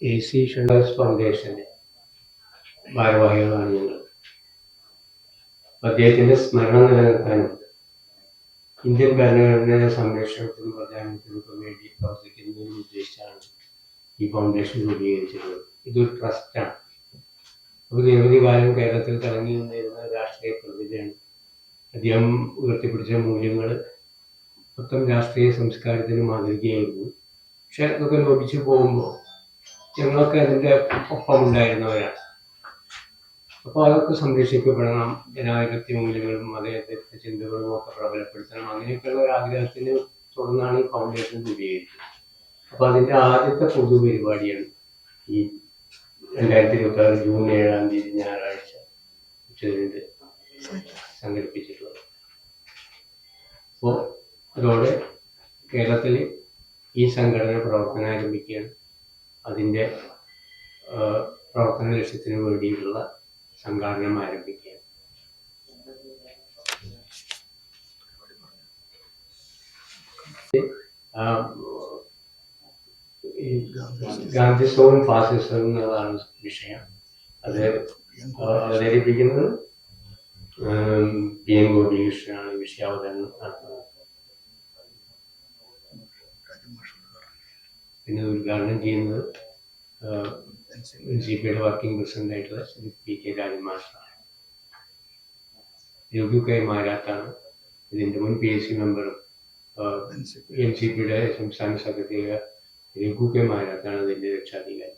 AC ഷുണ്ടേഴ്സ് ഫൗണ്ടേഷന്റെ ഭാരവാഹികളാണ് ഞങ്ങൾ. അദ്ദേഹത്തിന്റെ സ്മരണ നിലനിർത്താനും ഇന്ത്യൻ ഭരണഘടനയുടെ സംരക്ഷണത്തിനും പ്രചാരണത്തിനും വേണ്ടി പ്രവർത്തിക്കുന്നതിന് ഉദ്ദേശിച്ചാണ് ഈ ഫൗണ്ടേഷൻ രൂപീകരിച്ചിട്ടുള്ളത്. ഇതൊരു ട്രസ്റ്റാണ്. അപ്പോൾ നിരവധി കാലം കേരളത്തിൽ തിളങ്ങി നിന്നിരുന്ന രാഷ്ട്രീയ പ്രതിഭയാണ്. അദ്ദേഹം ഉയർത്തിപ്പിടിച്ച മൂല്യങ്ങൾ മൊത്തം രാഷ്ട്രീയ സംസ്കാരത്തിന് മാതൃകയായിരുന്നു. പക്ഷെ അതൊക്കെ ലോപിച്ചു പോകുമ്പോൾ ഞങ്ങളൊക്കെ അതിൻ്റെ ഒപ്പം ഉണ്ടായിരുന്നവരാണ്. അപ്പോൾ അതൊക്കെ സംരക്ഷിക്കപ്പെടണം, ജനാധിപത്യ മൂല്യങ്ങളും മതേതര ചിന്തകളും ഒക്കെ പ്രബലപ്പെടുത്തണം, അങ്ങനെയൊക്കെയുള്ള ഒരു ആഗ്രഹത്തിന് തുടർന്നാണ് ഈ ഫൗണ്ടേഷൻ രൂപീകരിച്ചത്. അപ്പോൾ അതിൻ്റെ ആദ്യത്തെ പൊതുപരിപാടിയാണ് ഈ 2026 ജൂൺ 7-ാം തീയതി ഞായറാഴ്ച ഉച്ചതിരിഞ്ഞ് സംഘടിപ്പിച്ചിട്ടുള്ളത്. അപ്പോൾ അതോടെ കേരളത്തിൽ ഈ സംഘടന പ്രവർത്തനം ആരംഭിക്കുകയാണ്. അതിൻ്റെ പ്രവർത്തന ലക്ഷ്യത്തിന് വേണ്ടിയിട്ടുള്ള സംഘാടനം ആരംഭിക്കുകയാണ്. ഗാന്ധിസവും ഫാസിസവും എന്നുള്ളതാണ് വിഷയം. അത് അവതരിപ്പിക്കുന്നത് PM ഗോപികൃഷ്ണനാണ് വിഷയാവതരണം നടത്തുന്നത്. പിന്നെ ഉദ്ഘാടനം ചെയ്യുന്നത് NCPയുടെ വർക്കിംഗ് പ്രസിഡന്റ് ആയിട്ടുള്ള ശ്രീ PK രാജൻ മാസ്റ്ററാണ്. രഘു കെ മാരാത്താണ് ഇതിൻ്റെ മുൻ PSC മെമ്പറും NCPയുടെ സംസ്ഥാന സെക്രട്ടറി രഘു കെ മാരാത്താണ് ഇതിൻ്റെ രക്ഷാധികാരി.